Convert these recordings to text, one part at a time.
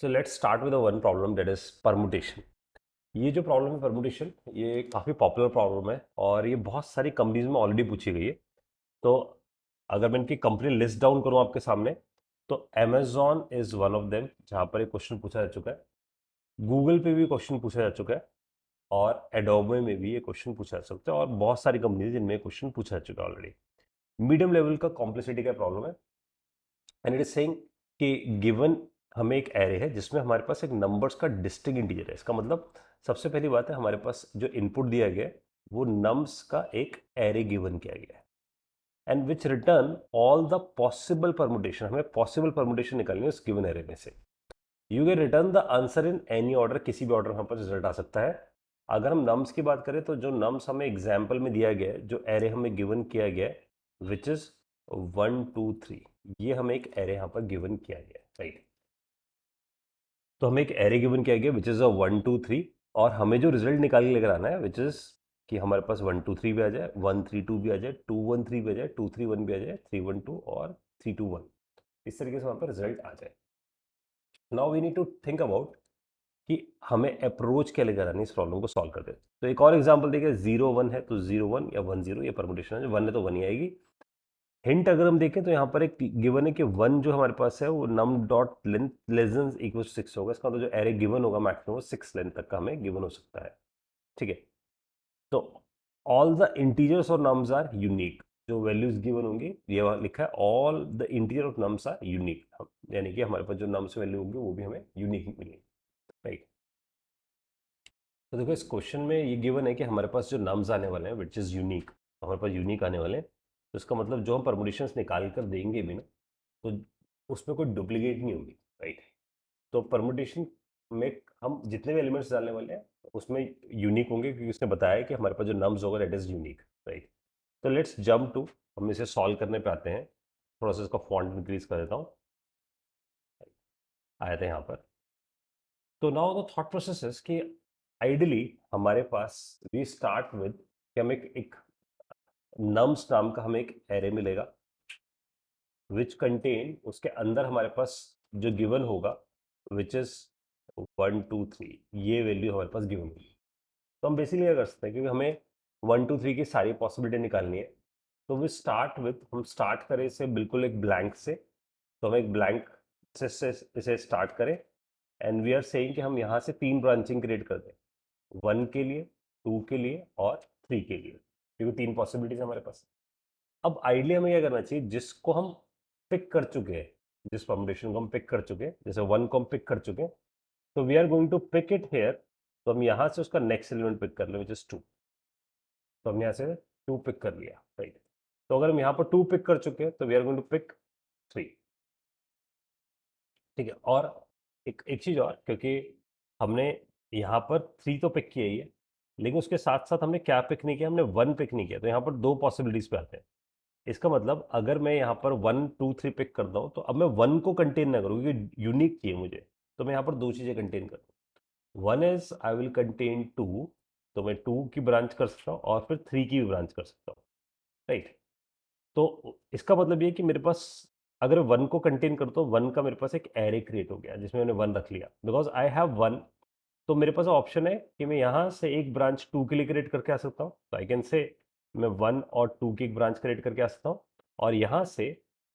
So let's start with one problem that is permutation. ये जो problem है permutation, ये काफ़ी पॉपुलर प्रॉब्लम है और ये बहुत सारी कंपनीज में ऑलरेडी पूछी गई है। तो अगर मैं इनकी कंपनी लिस्ट डाउन करूं आपके सामने, तो Amazon is one of them जहां पर एक क्वेश्चन पूछा जा चुका है। गूगल पे भी क्वेश्चन पूछा जा चुका है और एडोबे में भी ये क्वेश्चन पूछा जा सकता है और बहुत सारी कंपनीज जिनमें क्वेश्चन पूछा जा चुका है ऑलरेडी। मीडियम लेवल का कॉम्प्लेक्सिटी का प्रॉब्लम है एंड इट इज सेइंग कि गिवन हमें एक एरे है जिसमें हमारे पास एक नंबर्स का डिस्टिंक्ट इंटीजर है। इसका मतलब सबसे पहली बात है, हमारे पास जो इनपुट दिया गया है वो नम्स का एक एरे गिवन किया गया है and which return all the possible permutation. हमें पॉसिबल परमुटेशन निकालनी है उस गिवन एरे में से। You can return the answer in any order, किसी भी ऑर्डर में पर रिजल्ट आ सकता है। अगर हम नम्स की बात करें तो जो नम्स हमें एग्जाम्पल में दिया गया है, जो एरे हमें गिवन किया गया है विच इज 1 2 3, ये हमें एक एरे यहाँ पर गिवन किया गया है, राइट। तो हमें एक एरे गिवन किया गया विच इज अ 1 2 3 और हमें जो रिजल्ट निकाल के लेकर आना है विच इज कि हमारे पास 1 2 3 भी आ जाए, 1 3 2 भी आ जाए, 2 1 3 भी आ जाए, 2 3 1 भी आ जाए, 3 1 2 और 3 2 1, इस तरीके से वहां पर रिजल्ट आ जाए। Now we need to think about कि हमें अप्रोच क्या लेकर आनी है इस प्रॉब्लम को सॉल्व करते हैं। तो एक और एग्जांपल देखिए, 0 1 है तो 0 1 या 1 0, ये परमुटेशन है, 1 है तो 1 ही आएगी। हिंट अगर हम देखें तो यहाँ पर एक गिवन है कि 1 जो हमारे पास है वो num dot length less than equal 6 होगा। इसका मतलब जो एरे गिवन होगा मैक्सिमम 6 लेंथ तक का हमें गिवन हो सकता है, ठीक है। तो ऑल द इंटीजर्स और नम्स आर यूनिक, जो वैल्यूज गिवन होंगी ये वहाँ लिखा है all the integer of nums are unique, यानी कि हमारे पास जो नम्स वैल्यू होंगी वो भी हमें यूनिक मिलेगी, राइट। तो देखो इस क्वेश्चन में ये गिवन है कि हमारे पास जो नम्स आने वाले हैं विच इज़ यूनिक, हमारे पास यूनिक आने वाले हैं। तो इसका मतलब जो हम परमुटेशंस निकाल कर देंगे भी ना, तो उसमें कोई डुप्लीकेट नहीं होगी, राइट। तो परमुटेशन में हम जितने भी एलिमेंट्स डालने वाले हैं उसमें यूनिक होंगे, क्योंकि उसने बताया है कि हमारे पास जो नम्स होगा दैट इज़ यूनिक, राइट। तो लेट्स जंप टू, हम इसे सॉल्व करने पे आते हैं। थोड़ा सा इसका फॉन्ट इंक्रीज कर देता हूँ, आए थे यहाँ पर। तो नाउ द थॉट प्रोसेस है कि आइडियली हमारे पास वी स्टार्ट विद कि हम एक नम्स नाम का हमें एक एरे मिलेगा विच कंटेन, उसके अंदर हमारे पास जो गिवन होगा विच इज 1 2 3, ये वैल्यू हमारे पास गिवन होगी। तो हम बेसिकली क्या कर सकते हैं, क्योंकि हमें 1 2 3 की सारी पॉसिबिलिटी निकालनी है, तो वी स्टार्ट विद, हम स्टार्ट करें इसे बिल्कुल एक ब्लैंक से। तो हम एक ब्लैंक से इसे स्टार्ट करें एंड वी आर सेइंग कि हम यहाँ से 3 ब्रांचिंग क्रिएट कर दें, 1 के लिए, 2 के लिए और 3 के लिए, क्योंकि 3 पॉसिबिलिटीज हमारे पास। अब आइडिया हमें क्या करना चाहिए, जिसको हम पिक कर चुके हैं, जिस परमुटेशन को हम पिक कर चुके हैं, जैसे 1 को हम पिक कर चुके हैं, तो we are going to pick it here. तो हम यहाँ से उसका नेक्स्ट एलिमेंट पिक कर ले विच इज 2। तो हमने यहाँ से 2 पिक कर लिया, राइट। तो अगर हम यहाँ पर 2 पिक कर चुके हैं तो we are going to pick 3, ठीक है। और एक एक चीज और, क्योंकि हमने यहाँ पर 3 तो पिक किया ही है, लेकिन उसके साथ साथ हमने क्या पिक नहीं किया, हमने 1 पिक नहीं किया। तो यहाँ पर 2 पॉसिबिलिटीज पे आते हैं। इसका मतलब अगर मैं यहाँ पर 1 2 3 पिक करता हूँ, तो अब मैं 1 को कंटेन ना करूँ क्योंकि यूनिक चाहिए मुझे, तो मैं यहाँ पर 2 चीज़ें कंटेन करूँ। One is I will contain 2, तो मैं 2 की ब्रांच कर सकता हूँ और फिर 3 की भी ब्रांच कर सकता हूँ, राइट। तो इसका मतलब ये है कि मेरे पास अगर 1 को कंटेन करता हूँ, 1 का मेरे पास एक एरे क्रिएट हो गया जिसमें मैंने 1 रख लिया, बिकॉज आई हैव 1। तो मेरे पास ऑप्शन है कि मैं यहाँ से एक ब्रांच 2 के लिए क्रिएट करके आ सकता हूँ, तो आई कैन से मैं 1 और 2 की एक ब्रांच क्रिएट करके आ सकता हूँ, और यहाँ से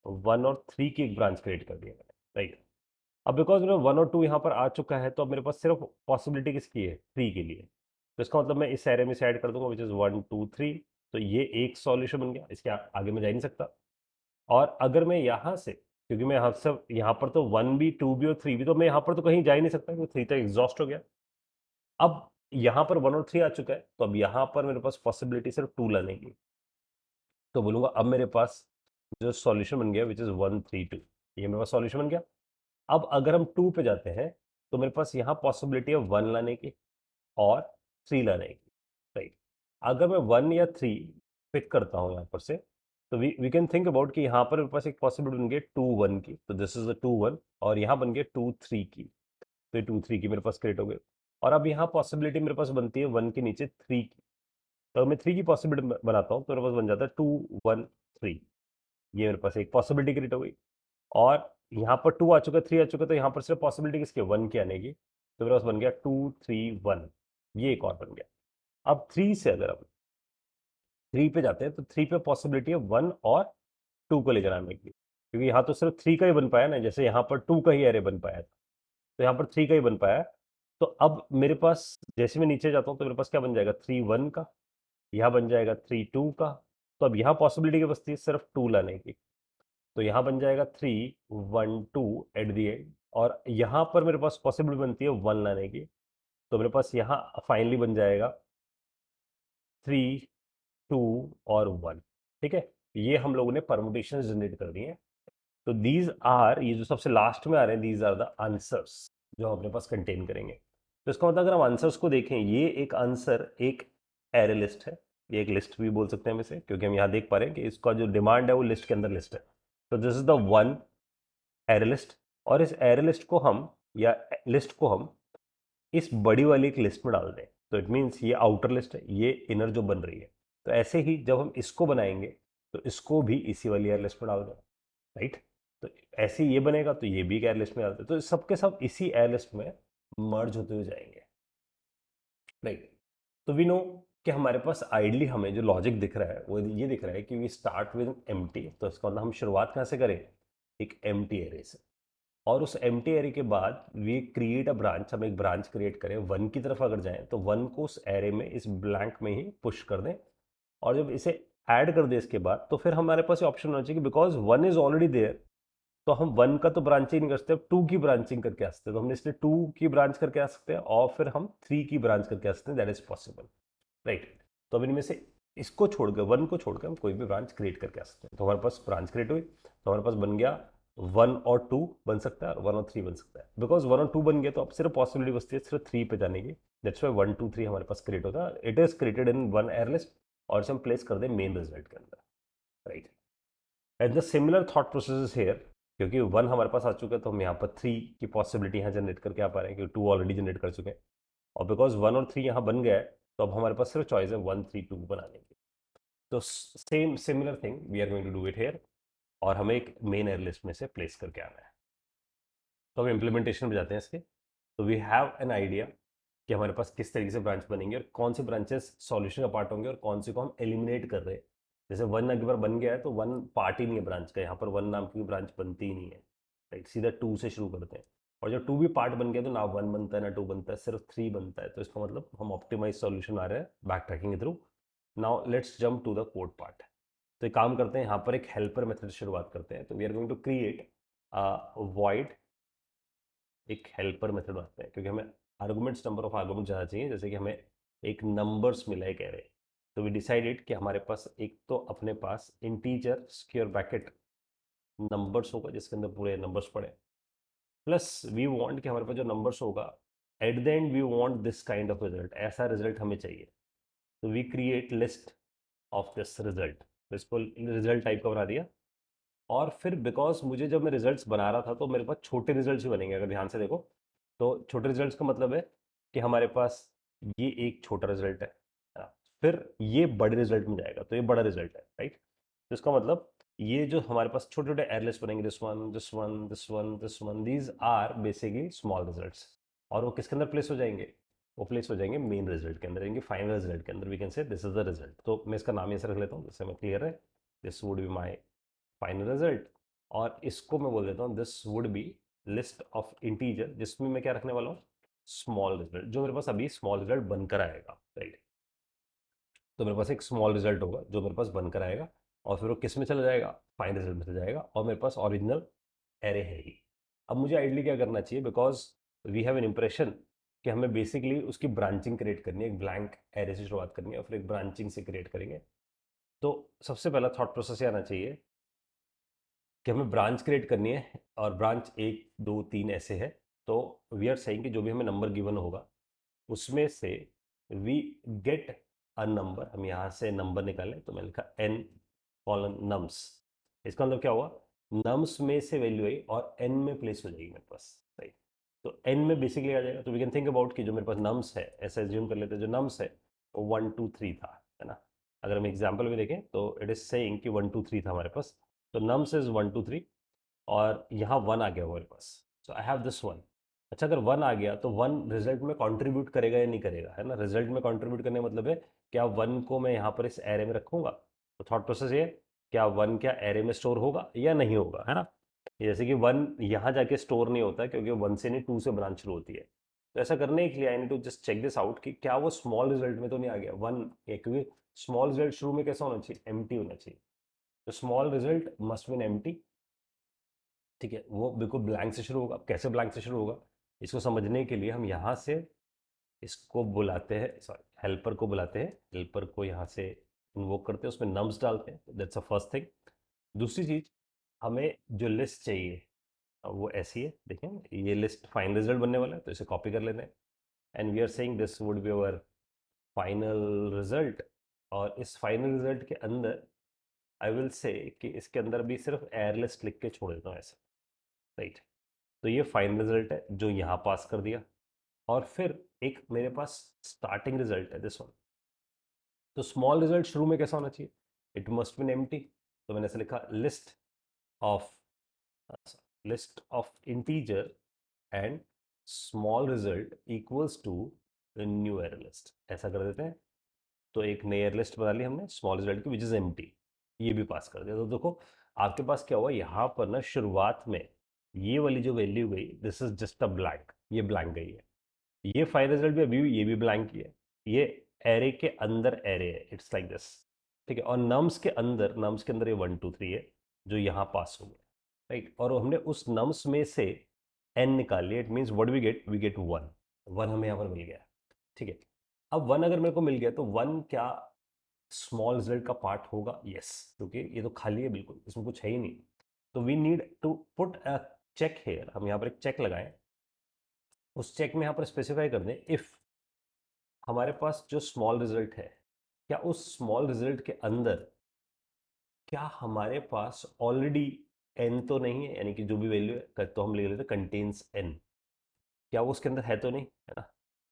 1 और 3 की एक ब्रांच क्रिएट कर दिया मैंने, राइट। अब बिकॉज मेरा 1 और 2 यहाँ पर आ चुका है, तो अब मेरे पास सिर्फ पॉसिबिलिटी किसकी है, 3 के लिए। तो इसका मतलब मैं इस एरे में से ऐड कर दूंगा विच इज 1 2 3। तो ये एक सॉल्यूशन बन गया, इसके आगे मैं जा ही नहीं सकता। और अगर मैं यहाँ से, क्योंकि मैं यहाँ से यहाँ पर तो 1 भी 2 भी और 3 भी, तो मैं यहाँ पर तो कहीं जा ही नहीं सकता क्योंकि 3 तो एग्जॉस्ट हो गया। अब यहाँ पर 1 और 3 आ चुका है, तो अब यहाँ पर मेरे पास पॉसिबिलिटी सिर्फ 2 लाने की। तो बोलूंगा अब मेरे पास जो सॉल्यूशन बन गया विच इज 1 3 2, ये मेरे पास सॉल्यूशन बन गया। अब अगर हम 2 पे जाते हैं, तो मेरे पास यहाँ पॉसिबिलिटी है 1 लाने की और 3 लाने की, राइट। अगर मैं 1 या 3 पिक करता हूँ यहाँ पर से, तो वी कैन थिंक अबाउट कि यहाँ पर मेरे पास एक पॉसिबिलिटी बन गई 2 1 की, तो दिस इज द 2 1, और यहाँ बन गया 2 3 की, तो ये 2 3 की मेरे पास क्रिएट हो गई। और अब यहाँ पॉसिबिलिटी मेरे पास बनती है 1 के नीचे 3 की। तो अगर मैं 3 की पॉसिबिलिटी बनाता हूँ तो मेरे पास बन जाता है 2 1 3, ये मेरे पास एक पॉसिबिलिटी क्रिएट हो गई। और यहाँ पर 2 आ चुका, 3 आ चुका, तो यहाँ पर सिर्फ पॉसिबिलिटी किसकी, 1 की आने की। तो मेरे पास बन गया 2 3 1, ये एक और बन गया। अब 3 से अगर हम 3 पे जाते हैं तो 3 पे पॉसिबिलिटी है 1 और 2 को लेकर आने की, क्योंकि यहाँ तो सिर्फ 3 का ही बन पाया ना, जैसे यहाँ पर 2 का ही एरे बन पाया था, तो यहाँ पर 3 का ही बन पाया। तो अब मेरे पास जैसे मैं नीचे जाता हूँ तो मेरे पास क्या बन जाएगा, 3 1 का, यहाँ बन जाएगा 3 2 का। तो अब यहाँ पॉसिबिलिटी क्या बचती है, सिर्फ 2 लाने की। तो यहाँ बन जाएगा 3 1 2 एट दी एंड, और यहाँ पर मेरे पास पॉसिबिलिटी बनती है 1 लाने की। तो मेरे पास यहाँ फाइनली बन जाएगा 3 2 और 1। ठीक है, ये हम लोगों ने परमुटेशन जनरेट कर दी है। तो दीज आर, ये जो सबसे लास्ट में आ रहे हैं, दीज आर द आंसर्स जो हम अपने पास कंटेन करेंगे। तो इसका मतलब अगर हम आंसर्स को देखें, ये एक आंसर एक एरे लिस्ट है, ये एक लिस्ट भी बोल सकते हैं हम इसे, क्योंकि हम यहाँ देख पा रहे हैं कि इसका जो डिमांड है वो लिस्ट के अंदर लिस्ट है। तो this is the one array list, और इस एरे लिस्ट को हम, या लिस्ट को हम इस बड़ी वाली एक लिस्ट में डाल दें, तो इट मीन्स ये आउटर लिस्ट है, ये इनर जो बन रही है। तो ऐसे ही जब हम इसको बनाएंगे तो इसको भी इसी वाली एयर लिस्ट में डाल दें, राइट। तो ऐसे ही ये बनेगा तो ये भी एक एयर लिस्ट में डालते, तो सबके सब इसी एयर लिस्ट में मर्ज होते हुए जाएंगे, राइट। तो वी नो कि हमारे पास आइडली हमें जो लॉजिक दिख रहा है वो ये दिख रहा है कि वी स्टार्ट विद एम्प्टी। तो इसका मतलब हम शुरुआत कहाँ से करें, एक एम्प्टी एरे से, और उस एम्प्टी एरे के बाद वी क्रिएट अ ब्रांच, हम एक ब्रांच क्रिएट करें। 1 की तरफ अगर जाएं तो 1 को उस एरे में, इस ब्लैंक में ही पुश कर दें, और जब इसे ऐड कर दें इसके बाद, तो फिर हमारे पास ये ऑप्शन होना चाहिए कि बिकॉज 1 इज ऑलरेडी देयर, तो हम 1 का तो ब्रांचिंग नहीं कर सकते, 2 की ब्रांचिंग करके आ सकते हैं। तो हमने इसलिए 2 की ब्रांच करके आ सकते हैं, और फिर हम 3 की ब्रांच करके आ सकते हैं, दैट इज पॉसिबल, राइट। तो अब इनमें से इसको छोड़कर, 1 को छोड़कर हम कोई भी ब्रांच क्रिएट करके आ सकते हैं। तो हमारे पास ब्रांच क्रिएट हुई, तो हमारे पास बन गया 1 और 2 बन सकता है, और 1 और 3 बन सकता है। बिकॉज 1 और 2 बन गया तो अब सिर्फ पॉसिबिलिटी बचती है सिर्फ 3 पे जाने की। दैट्स वाई 1 2 3 हमारे पास क्रिएट होता है, it is created in one air list, और इसे हम प्लेस कर दें मेन रिजल्ट के अंदर, right. And the similar thought process here, क्योंकि 1 हमारे पास आ चुका है तो हम यहाँ पर 3 की पॉसिबिलिटी यहाँ जनरेट करके आ पा रहे हैं, क्योंकि 2 ऑलरेडी जनरेट कर चुके हैं। और बिकॉज 1 और 3 यहाँ बन गया है, तो अब हमारे पास सिर्फ चॉइस है 1 3 2 बनाने की। तो same similar thing we are going to do it here, और हमें एक मेन एयर लिस्ट में से प्लेस करके आना है। तो हम इम्प्लीमेंटेशन में जाते हैं इसके। तो वी हैव एन आइडिया कि हमारे पास किस तरीके से ब्रांच बनेंगे, और कौन से ब्रांचेस सॉल्यूशन का पार्ट होंगे, और कौन से को हम एलिमिनेट कर रहे हैं। जैसे 1 अगर बन गया है तो 1 पार्ट ही नहीं है ब्रांच का, यहाँ पर 1 नाम की ब्रांच बनती ही नहीं है, राइट। सीधा 2 से शुरू करते हैं, और जब 2 भी पार्ट बन गया तो ना 1 बनता है ना 2 बनता है, सिर्फ 3 बनता है। तो इसका मतलब हम ऑप्टिमाइज सॉल्यूशन आ रहे हैं बैक ट्रैकिंग के थ्रू। Now let's jump to the code part. तो एक काम करते हैं, यहाँ पर एक हेल्पर मेथड से शुरुआत करते हैं। तो we are going to create void, एक हेल्पर मेथड बनाते हैं, क्योंकि हमें आर्गुमेंट्स, नंबर ऑफ आर्गुमेंट ज़्यादा चाहिए। जैसे कि हमें एक नंबर्स मिला है कह रहे, तो वी डिसाइडेड कि हमारे पास एक तो अपने पास इंटीजर स्क्वायर ब्रैकेट नंबर्स होगा जिसके अंदर पूरे नंबर्स पड़े, प्लस वी वांट कि हमारे पास जो नंबर्स होगा at the end we want this kind of result, ऐसा रिजल्ट हमें चाहिए। तो we create list of this result, इसको रिजल्ट टाइप का बना दिया। और फिर बिकॉज मुझे जब मैं रिजल्ट्स बना रहा था तो मेरे पास छोटे रिजल्ट्स ही बनेंगे, अगर ध्यान से देखो तो छोटे रिजल्ट्स का मतलब है कि हमारे पास ये एक छोटा रिजल्ट है ना? फिर ये बड़े रिजल्ट में जाएगा तो ये बड़ा रिजल्ट है, राइट। तो इसका मतलब ये जो हमारे पास छोटे छोटे एयरलेस बनेंगे, this one this one this one this one, these are basically small results. और वो किसके अंदर प्लेस हो जाएंगे, वो प्लेस हो जाएंगे मेन रिजल्ट के अंदर, यानी फाइनल रिजल्ट के अंदर। We can say this is the result. तो मैं इसका नाम ऐसे रख लेता हूँ जिससे मैं क्लियर है, this would be my final result. और इसको मैं बोल देता हूँ this would B list of integer, जिसमें मैं क्या रखने वाला हूँ, स्मॉल रिजल्ट, जो मेरे पास अभी स्मॉल रिजल्ट बनकर आएगा, राइट। तो मेरे पास एक स्मॉल रिजल्ट होगा जो मेरे पास बनकर आएगा, और फिर वो किस में चला जाएगा, फाइनल रिजल्ट में चला जाएगा, और मेरे पास ओरिजिनल एरे है ही। अब मुझे आइडली क्या करना चाहिए, because we have an impression कि हमें बेसिकली उसकी ब्रांचिंग क्रिएट करनी है, एक ब्लैंक एरे से शुरुआत करनी है और फिर एक ब्रांचिंग से क्रिएट करेंगे। तो सबसे पहला थॉट प्रोसेस ये आना चाहिए कि हमें ब्रांच क्रिएट करनी है, और ब्रांच 1 2 3 ऐसे है। तो वी आर सेइंग कि जो भी हमें नंबर गिवन होगा उसमें से वी गेट अ नंबर, हम यहाँ से नंबर निकालें। तो मैंने लिखा n कॉलन नम्स। इसका मतलब क्या हुआ, नम्स में से वैल्यू आई और n में प्लेस हो जाएगी मेरे पास, राइट। तो n में बेसिकली आ जाएगा। तो वी कैन थिंक अबाउट कि जो मेरे पास नम्स है, ऐसा एज्यूम कर लेते हैं जो नम्स है वो 1 2 3 था, है ना। अगर हम एग्जाम्पल में देखें तो इट इज सेइंग कि 1 2 3 था हमारे पास। तो नम्स इज 1 2 3, और यहाँ वन आ गया हमारे पास, सो आई हैव दिस वन। अच्छा, अगर वन आ गया तो वन रिजल्ट में कंट्रीब्यूट करेगा या नहीं करेगा, है ना। रिजल्ट में कंट्रीब्यूट करने का मतलब है क्या वन को मैं यहाँ पर इस एरे में रखूंगा, तो थॉट प्रोसेस ये, क्या वन क्या एरे में स्टोर होगा या नहीं होगा, है ना। जैसे कि वन यहाँ जाके स्टोर नहीं होता क्योंकि वन से नहीं टू से ब्रांच शुरू होती है। तो ऐसा करने के लिए I need to just check this out कि क्या वो स्मॉल रिजल्ट में तो नहीं आ गया वन, क्योंकि स्मॉल रिजल्ट शुरू में कैसा होना चाहिए, एम्प्टी होना चाहिए। तो small result must been empty, ठीक है। वो बिल्कुल ब्लैंक से शुरू होगा। अब कैसे ब्लैंक से शुरू होगा, इसको समझने के लिए हम यहाँ से इसको बुलाते हैं, सॉरी हेल्पर को बुलाते हैं, हेल्पर को यहाँ से इन्वोक करते हैं, उसमें नम्स डालते हैं, दैट्स अ फर्स्ट थिंग। दूसरी चीज, हमें जो लिस्ट चाहिए वो ऐसी है, देखें ये लिस्ट फाइनल रिजल्ट बनने वाला है, तो इसे कॉपी कर लेते हैं and we are saying this would be our final result. और इस फाइनल रिजल्ट के अंदर आई विल से कि इसके अंदर भी सिर्फ एयर लिस्ट लिख के छोड़ देता हूँ ऐसे, राइट। तो ये फाइनल रिजल्ट है जो यहाँ पास कर दिया। और फिर एक मेरे पास स्टार्टिंग रिजल्ट है दिस वन। तो स्मॉल रिजल्ट शुरू में कैसा होना चाहिए, इट मस्ट बीन एम्प्टी। तो मैंने ऐसे लिखा of list of integer and small result equals to new array list, ऐसा कर देते हैं। तो एक नई एयर लिस्ट बना ली हमने स्मॉल रिजल्ट की विच इज एम्प्टी, ये भी पास कर दिया। तो देखो आपके पास क्या हुआ यहाँ पर ना, शुरुआत में ये वाली जो वैल्यू गई this is just a blank, ये ब्लैंक गई है। ये फाइनल रिजल्ट भी अभी भी ये भी ब्लैंक ही है, ये एरे के अंदर एरे है, इट्स लाइक दिस, ठीक है। और नम्स के अंदर ये 1 2 3 है जो यहाँ पास हो गया, राइट। और हमने उस नम्स में से एन निकाल लिया, it means what we get one, one हमें यहाँ पर मिल गया, ठीक है। अब वन अगर मेरे को मिल गया तो वन क्या स्मॉल रिजल्ट का पार्ट होगा, यस, क्योंकि ये तो खाली है बिल्कुल, इसमें कुछ है ही नहीं। तो we need to put a check here, हम यहाँ पर एक चेक लगाएं। उस चेक में यहाँ पर स्पेसिफाई कर दें इफ हमारे पास जो स्मॉल रिजल्ट है, क्या उस स्मॉल रिजल्ट के अंदर क्या हमारे पास ऑलरेडी एन तो नहीं है, यानी कि जो भी वैल्यू है तो हम ले लेते कंटेन्स एन, क्या वो उसके अंदर है तो नहीं, है ना।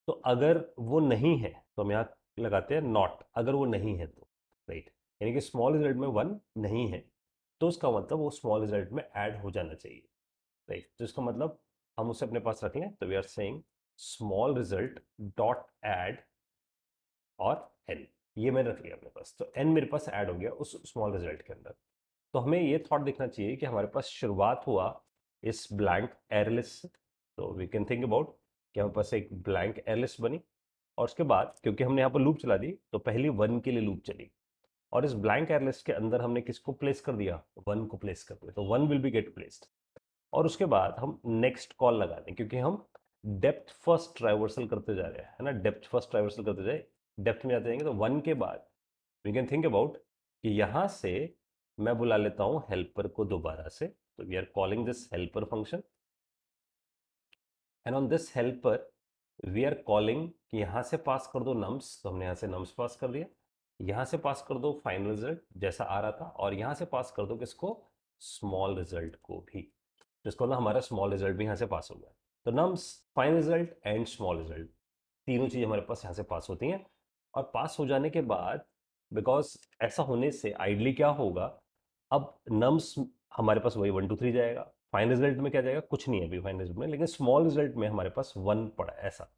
तो अगर वो नहीं है तो हम यहाँ लगाते हैं नॉट, अगर वो नहीं है तो, राइट। यानी कि स्मॉल रिजल्ट में वन नहीं है तो उसका मतलब वो स्मॉल रिजल्ट में ऐड हो जाना चाहिए, राइट। तो इसका मतलब हम उसे अपने पास रख लें, तो we are saying small result dot add और एन, ये मैंने रख लिया अपने पास। तो एन मेरे पास ऐड हो गया उस स्मॉल रिजल्ट के अंदर। तो हमें ये थॉट देखना चाहिए कि हमारे पास शुरुआत हुआ इस ब्लैंक एयरलिस्ट से। तो वी कैन थिंक अबाउट कि हमारे पास एक ब्लैंक एयरलिस्ट बनी, और उसके बाद क्योंकि हमने यहाँ पर लूप चला दी तो पहली वन के लिए लूप चली, और इस ब्लैंक एयरलिस्ट के अंदर हमने किसको प्लेस कर दिया, वन को प्लेस कर दिया, तो one will be get placed. और उसके बाद हम नेक्स्ट कॉल लगा दें, क्योंकि हम डेप्थ फर्स्ट ट्राइवर्सल करते जा रहे हैं, है ना, डेप्थ फर्स्ट ट्राइवर्सल करते जाए, डेप्थ में जाते जाएंगे। तो वन के बाद वी कैन थिंक अबाउट कि यहाँ से मैं बुला लेता हूँ हेल्पर को दोबारा से, तो we are calling this helper function and on this helper we are calling कि यहाँ से पास कर दो नम्स, तो हमने यहाँ से नम्स पास कर दिया, यहाँ से पास कर दो फाइनल रिजल्ट जैसा आ रहा था, और यहाँ से पास कर दो किसको, स्मॉल रिजल्ट को भी, जिसको ना हमारा स्मॉल रिजल्ट भी यहाँ से पास हो गया। तो nums, final result and small result, तीनों चीज़ हमारे पास यहाँ से पास होती हैं। और पास हो जाने के बाद, बिकॉज ऐसा होने से आइडली क्या होगा, अब नम्स हमारे पास वही 1 2 3 जाएगा, फाइनल रिजल्ट में क्या जाएगा, कुछ नहीं है अभी फाइनल रिजल्ट में, लेकिन स्मॉल रिजल्ट में हमारे पास वन पड़ा है, ऐसा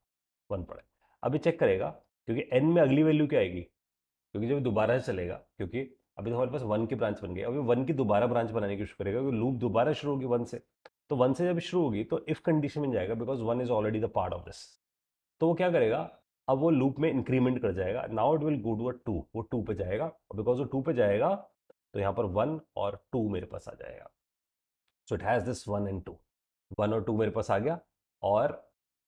वन पड़ा है। अभी चेक करेगा क्योंकि एन में अगली वैल्यू क्या आएगी, क्योंकि जब दोबारा से चलेगा, क्योंकि अभी तो हमारे पास वन की ब्रांच बन गई, अभी वन की दोबारा ब्रांच बनाने की शुरू करेगा, क्योंकि लूप दोबारा शुरू होगी वन से। तो वन से जब शुरू होगी तो इफ कंडीशन में जाएगा, because one is already the part of this. तो वो क्या करेगा, अब वो लूप में इंक्रीमेंट कर जाएगा, now it will go to a two, वो टू पे जाएगा, और बिकॉज वो टू पे जाएगा तो यहाँ पर वन और टू मेरे पास आ जाएगा। So it has this one and two, one और टू मेरे पास आ गया। और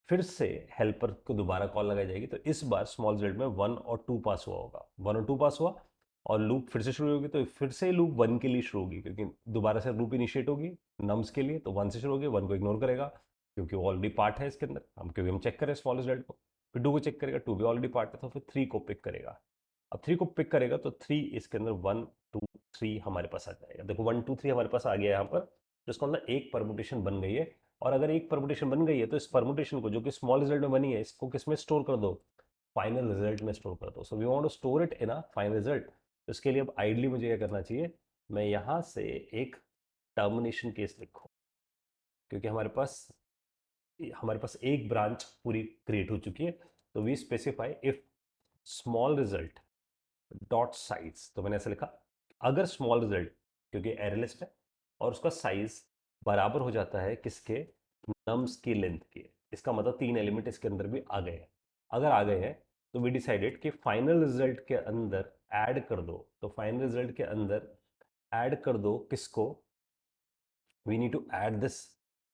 फिर से हेल्पर को दोबारा कॉल लगाई जाएगी, तो इस बार स्मॉल रिजल्ट में वन और टू पास हुआ होगा, वन और टू पास हुआ, और लूप फिर से शुरू होगी, तो फिर से लूप वन के लिए शुरू होगी, क्योंकि दोबारा से लूप इनिशिएट होगी नम्स के लिए, तो वन से शुरू होगी, वन को इग्नोर करेगा क्योंकि वो ऑलरेडी पार्ट है इसके अंदर, हम क्योंकि हम चेक करें स्मॉल रिजल्ट को। फिर टू को चेक करेगा, टू भी ऑलरेडी पार्ट है, तो फिर थ्री को पिक करेगा। अब थ्री को पिक करेगा तो थ्री इसके अंदर वन टू थ्री हमारे पास आ जाएगा, देखो वन टू थ्री हमारे पास आ गया यहाँ पर, जिसका मतलब एक परमुटेशन बन गई है। और अगर एक परमुटेशन बन गई है तो इस परमुटेशन को जो कि स्मॉल रिजल्ट में बनी है, इसको किस में स्टोर कर दो, फाइनल रिजल्ट में स्टोर कर दो। So we want to store it in a final result. तो इसके लिए अब आइडली मुझे क्या करना चाहिए, मैं यहाँ से एक टर्मिनेशन केस लिखो, क्योंकि हमारे पास एक ब्रांच पूरी क्रिएट हो चुकी है। तो we specify if small result dot size, तो मैंने ऐसा लिखा अगर स्मॉल रिजल्ट, क्योंकि एरे लिस्ट है और उसका साइज बराबर हो जाता है किसके, नम्स की लेंथ के, इसका मतलब 3 एलिमेंट इसके अंदर भी आ गए हैं। अगर आ गए हैं तो वी डिसाइडेड कि फाइनल रिजल्ट के अंदर ऐड कर दो, तो फाइनल रिजल्ट के अंदर ऐड कर दो किसको, we need to add this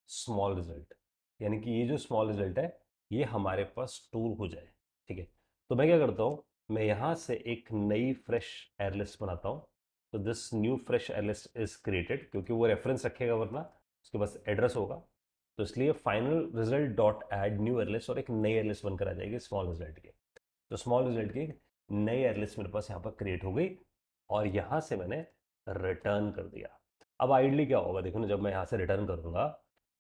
small result, यानी कि ये जो स्मॉल रिजल्ट है ये हमारे पास स्टोर हो जाए। ठीक है, तो मैं क्या करता हूँ, मैं यहाँ से एक नई फ्रेश एयरलिस्ट बनाता हूँ। तो this new fresh ArrayList is created, क्योंकि वो रेफरेंस रखेगा वरना उसके पास एड्रेस होगा। तो इसलिए final result dot add new ArrayList, और एक नई एयरलिस्ट बनकर आ जाएगी स्मॉल रिजल्ट की। तो स्मॉल रिजल्ट की नई एयरलिस्ट मेरे पास यहाँ पर क्रिएट हो गई, और यहाँ से मैंने रिटर्न कर दिया। अब आइडली क्या होगा, देखो ना, जब मैं यहाँ से रिटर्न करूँगा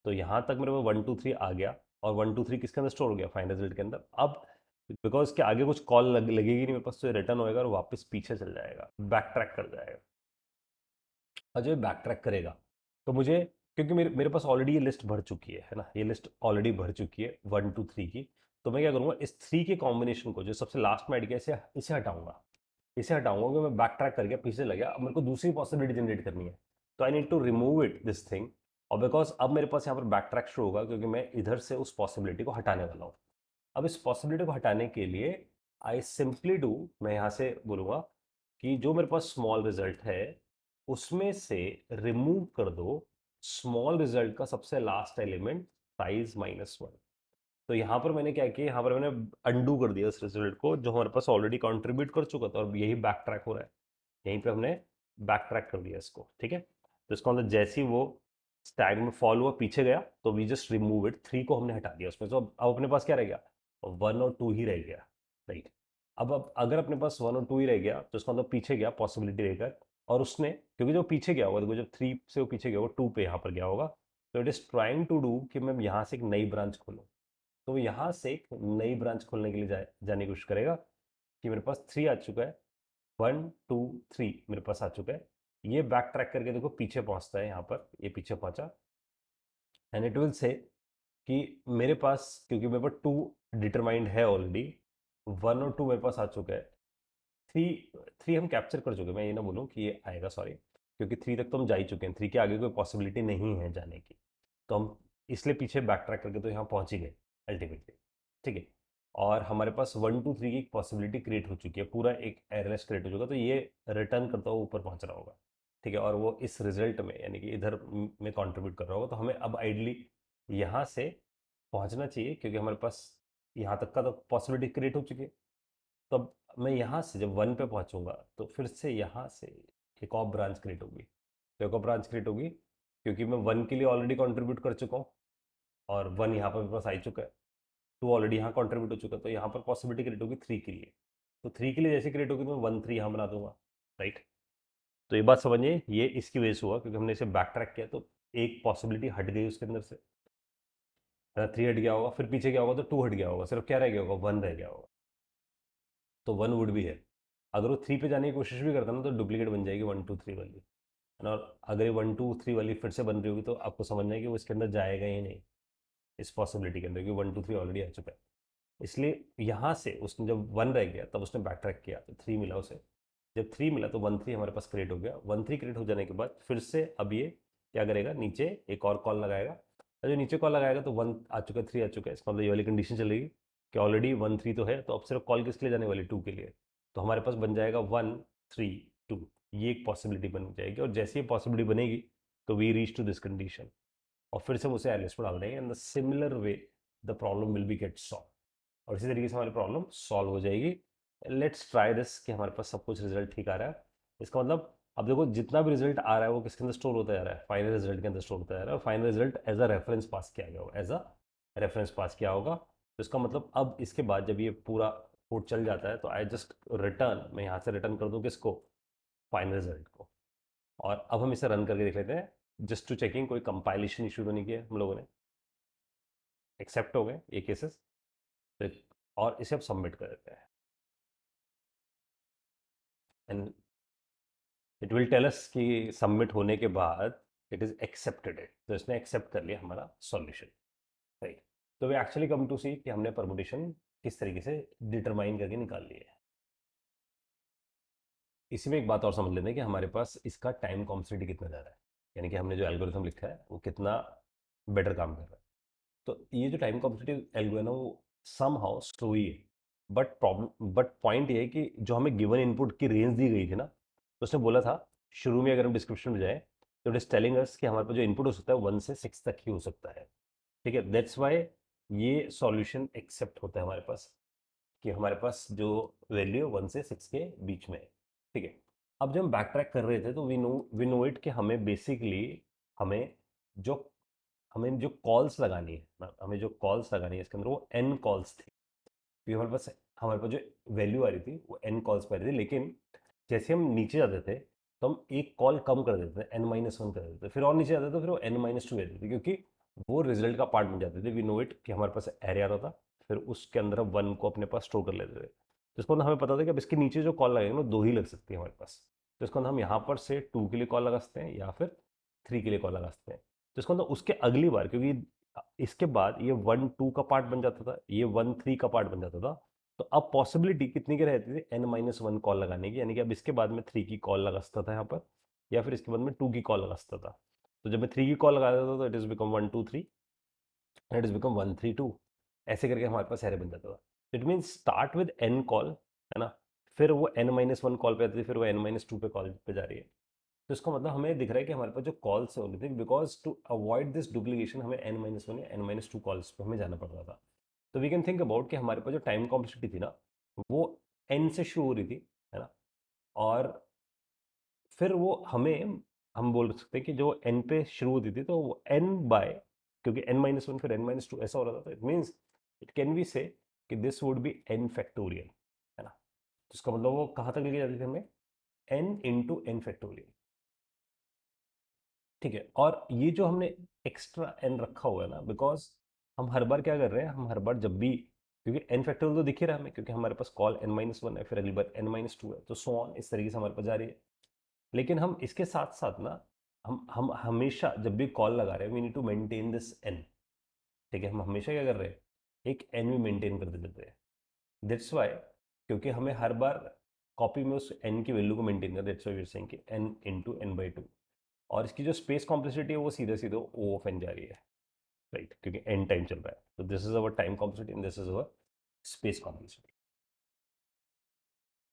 तो यहाँ तक मेरे को 1 2 3 आ गया, और 1 2 3 किसके अंदर स्टोर हो गया, फाइनल रिजल्ट के अंदर। अब बिकॉज के आगे कुछ कॉल लगेगी नहीं मेरे पास, तो रिटर्न होएगा और वापस पीछे चल जाएगा, बैक ट्रैक कर जाएगा। और जब बैक ट्रैक करेगा तो मुझे, क्योंकि मेरे पास ऑलरेडी ये लिस्ट भर चुकी है ना, ये लिस्ट ऑलरेडी भर चुकी है 1 2 3 की। तो मैं क्या करूँगा, इस 3 के कॉम्बिनेशन को, जो सबसे लास्ट में ऐड किया, इसे इसे हटाऊंगा। इसे हटाऊंगा कि मैं बैक ट्रैक करके पीछे लग गया, अब मेरे को दूसरी पॉसिबिलिटी जनरेट करनी है। तो I need to remove it this thing. और बिकॉज अब मेरे पास यहाँ पर बैक ट्रैक शुरू होगा, क्योंकि मैं इधर से उस पॉसिबिलिटी को हटाने वाला हूँ। अब इस पॉसिबिलिटी को हटाने के लिए आई सिंपली डू, मैं यहाँ से बोलूँगा कि जो मेरे पास स्मॉल रिजल्ट है उसमें से रिमूव कर दो स्मॉल रिजल्ट का सबसे लास्ट एलिमेंट साइज -1। तो यहाँ पर मैंने क्या किया, यहाँ पर मैंने अंडू कर दिया उस रिजल्ट को जो हमारे पास ऑलरेडी कंट्रीब्यूट कर चुका था, और यही बैक ट्रैक हो रहा है। यहीं पे हमने बैक ट्रैक कर दिया इसको। ठीक है, तो इसको मतलब जैसे ही वो स्टैग में फॉल हुआ पीछे गया, तो वी जस्ट रिमूव इट, 3 को हमने हटा दिया उसमें। तो अब अपने पास क्या रह गया, 1 और 2 ही रह गया। राइट, अब अगर अपने पास 1 और 2 ही रह गया तो इसका मतलब पीछे गया पॉसिबिलिटी रहकर, और उसने, क्योंकि जो पीछे गया होगा, देखो जब 3 से वो पीछे गया होगा 2 पे यहाँ पर गया होगा, तो it is trying to do कि मैं यहाँ से एक नई ब्रांच खोलूँ। तो वो यहाँ से एक नई ब्रांच खोलने के लिए जाने की कोशिश करेगा, कि मेरे पास 3 आ चुका है, 1 2 3 मेरे पास आ चुका है। ये बैक ट्रैक करके देखो पीछे पहुंचता है, यहाँ पर ये पीछे पहुंचा, एंड इट विल से कि मेरे पास, क्योंकि मेरे पास 2 डिटरमाइंड है ऑलरेडी, 1 और 2 मेरे पास आ चुका है, 3 3 हम कैप्चर कर चुके हैं, मैं ये ना बोलूँ कि ये आएगा, सॉरी, क्योंकि 3 तक तो हम जा ही चुके हैं, 3 के आगे कोई पॉसिबिलिटी नहीं है जाने की। तो हम इसलिए पीछे बैक ट्रैक करके तो यहाँ पहुँच ही गए अल्टीमेटली। ठीक है, और हमारे पास 1 2 3 की एक पॉसिबिलिटी क्रिएट हो चुकी है, पूरा एक एरलेस क्रिएट हो चुका, तो ये रिटर्न करता हुआ ऊपर पहुँच रहा होगा। ठीक है, और वो इस रिजल्ट में, यानी कि इधर में कंट्रीब्यूट कर रहा होगा, तो हमें अब आइडली यहाँ से पहुँचना चाहिए, क्योंकि हमारे पास यहाँ तक का तो पॉसिबिलिटी क्रिएट हो चुकी है। तो अब मैं यहाँ से जब 1 पे पहुँचूंगा तो फिर से यहाँ से एक और ब्रांच क्रिएट होगी, तो एक और ब्रांच क्रिएट होगी, क्योंकि मैं 1 के लिए ऑलरेडी कंट्रीब्यूट कर चुका हूँ, और 1 यहाँ पर मेरे पास आ ही चुका है, 2 ऑलरेडी यहाँ कंट्रीब्यूट हो चुका है, तो यहाँ पर पॉसिबिलिटी क्रिएट होगी 3 के लिए। तो 3 के लिए जैसे क्रिएट होगी तो मैं 1 3 यहाँ बना दूंगा। राइट, तो ये बात समझिए, ये इसकी वजह से हुआ क्योंकि हमने इसे बैक ट्रैक किया, तो एक पॉसिबिलिटी हट गई उसके अंदर से, 3 हट गया होगा, फिर पीछे क्या होगा, तो 2 हट गया होगा, सिर्फ क्या रह गया होगा, 1 रह गया होगा। तो 1 वुड भी है, अगर वो 3 पे जाने की कोशिश भी करता ना तो डुप्लीकेट बन जाएगी 1 2 3 वाली, है ना। और अगर ये 1 2 3 वाली फिर से बन रही होगी तो आपको समझना है कि वो इसके अंदर जाएगा ही नहीं, इस पॉसिबिलिटी के अंदर, क्योंकि 1 2 3 ऑलरेडी आ चुका है। इसलिए यहाँ से उसने जब 1 रह गया तब उसने बैक ट्रैक किया, तो 3 मिला उसे। जब 3 मिला तो 1 3 हमारे पास क्रिएट हो गया। 1 3 क्रिएट हो जाने के बाद फिर से अब ये क्या करेगा, नीचे एक और कॉल लगाएगा, और जो नीचे कॉल लगाएगा तो 1 आ चुका है, 3 आ चुका है, इसका मतलब ये वाली कंडीशन चलेगी कि ऑलरेडी 1 3 तो है, तो अब सिर्फ कॉल किसके लिए जाने वाली, 2 के लिए। तो हमारे पास बन जाएगा 1 3 2, ये एक पॉसिबिलिटी बन जाएगी, और जैसे ये पॉसिबिलिटी बनेगी तो we reach to this condition, और फिर से हम उसे एलिस में डाल देंगे, and the similar way the problem will be get solve, और इसी तरीके से हमारी प्रॉब्लम सॉल्व हो जाएगी। लेट्स ट्राई दिस कि हमारे पास सब कुछ रिजल्ट ठीक आ रहा है। इसका मतलब अब देखो जितना भी रिजल्ट आ रहा है वो किसके अंदर स्टोर होता जा रहा है, फाइनल रिजल्ट के अंदर स्टोर होता जा रहा है, और final result as a reference pass किया गया होगा, एज अ रेफरेंस पास किया होगा। तो इसका मतलब अब इसके बाद जब ये पूरा कोड चल जाता है तो आई जस्ट रिटर्न, मैं यहाँ से रिटर्न कर दूँ किसको, फाइनल रिजल्ट को। और अब हम इसे रन करके देख लेते हैं, जस्ट टू चेकिंग कोई कंपाइलेशन इशू तो नहीं किया हम लोगों ने। एक्सेप्ट हो गए ये केसेस, और इसे अब सबमिट कर देते हैं, and it will tell us कि सबमिट होने के बाद इट इज एक्सेप्टेड इट, तो इसने एक्सेप्ट कर लिया हमारा सॉल्यूशन, राइट। तो वी एक्चुअली कम टू सी कि हमने परमुटेशन किस तरीके से डिटरमाइन करके निकाल ली है। इसी में एक बात और समझ लेते हैं कि हमारे पास इसका टाइम कॉम्प्लेक्सिटी कितना ज़्यादा है, यानी कि हमने जो एल्गोरिथम लिखा है वो कितना बेटर काम कर रहा है। तो ये जो टाइम कॉम्पिटिटिव एल्गो है ना, वो सम हाउ स्लो ही है, बट पॉइंट ये है कि जो हमें गिवन इनपुट की रेंज दी गई थी ना, तो उसने बोला था शुरू में, अगर हम डिस्क्रिप्शन में जाए तो इट इज टेलिंग अस कि हमारे पास जो इनपुट हो सकता है 1 से 6 तक ही हो सकता है, ठीक है। दैट्स वाई ये सॉल्यूशन एक्सेप्ट होता है हमारे पास, कि हमारे पास जो वैल्यू 1 से 6 के बीच में है, ठीक है। अब जब हम बैक ट्रैक कर रहे थे तो वी नो इट कि हमें बेसिकली हमें जो हमें जो कॉल्स लगानी है ना, हमें जो कॉल्स लगानी है इसके अंदर वो एन कॉल्स थी, क्योंकि हमारे पास जो वैल्यू आ रही थी वो एन कॉल्स पर आ रही थी, लेकिन जैसे हम नीचे जाते थे तो हम एक कॉल कम कर देते थे, n-1 कर देते थे, फिर और नीचे जाते तो फिर वो n-2 देते थे, क्योंकि वो रिजल्ट का पार्ट बन जाते थे। वी नो इट कि हमारे पास एरे आता था, फिर उसके अंदर हम 1 को अपने पास स्टोर कर लेते थे, तो इसको हमें पता था कि अब इसके नीचे जो कॉल लगेंगे ना, 2 ही लग सकती है हमारे पास। तो इसको हम यहाँ पर से 2 के लिए कॉल लगा सकते हैं या फिर 3 के लिए कॉल लगा सकते हैं। तो इसको उसके अगली बार, क्योंकि इसके बाद ये 1-2 का पार्ट बन जाता था, ये 1-3 का पार्ट बन जाता था, तो अब पॉसिबिलिटी कितनी की रहती थी, n-1 कॉल लगाने की, यानी कि अब इसके बाद में 3 की कॉल लगा सकता था यहाँ पर, या फिर इसके बाद में 2 की कॉल लगा सकता था। तो जब मैं 3 की कॉल लगा देता था तो it is become 1-2-3, it is become 1-3-2, ऐसे करके हमारे पास एरे बन जाता था। It mean start with n call, है ना, फिर वो n-1 कॉल पे आती थी, फिर वो n-2 पे कॉल पे जा रही है। तो इसका मतलब हमें दिख रहा है कि हमारे पास जो कॉल्स हो रही थी, because to avoid this duplication हमें n-1 या n-2 कॉल्स पे हमें जाना पड़ रहा था। तो वी कैन थिंक अबाउट कि हमारे पास जो टाइम कॉम्प्लेक्सिटी थी ना, वो n से शुरू हो रही थी, है ना, और फिर वो हमें, हम बोल सकते हैं कि जो n पे शुरू होती थी तो वो n बाय, क्योंकि n-1 फिर n-2 ऐसा हो रहा था, तो it means it can be से कि this would B n factorial, है ना। तो इसका मतलब वो कहाँ तक लेके जाती थी हमें, n इंटू n फैक्टोरियल, ठीक है। और ये जो हमने एक्स्ट्रा n रखा हुआ है ना, बिकॉज हम हर बार क्या कर रहे हैं, हम हर बार जब भी, क्योंकि n फैक्टोरियल तो दिख ही रहा है हमें, क्योंकि हमारे पास कॉल n-1 है, फिर अगली बार n-2 है, तो सो ऑन इस तरीके से हमारे पास जा रही है। लेकिन हम इसके साथ साथ ना, हम हमेशा जब भी कॉल लगा रहे हैं we need to maintain this n, ठीक है। हम हमेशा क्या कर रहे हैं, एक n भी मेंटेन करते देते हैं। दैट्स वाई, क्योंकि हमें हर बार कॉपी में उस n की वैल्यू को मेंटेन करना है, that's why we are saying कि n इंटू n/2, और इसकी जो स्पेस कॉम्प्लेक्सिटी है वो सीधे सीधे ओ ऑफ n जा रही है, राइट, क्योंकि n टाइम चल रहा है। तो this is our time complexity and this is our space complexity.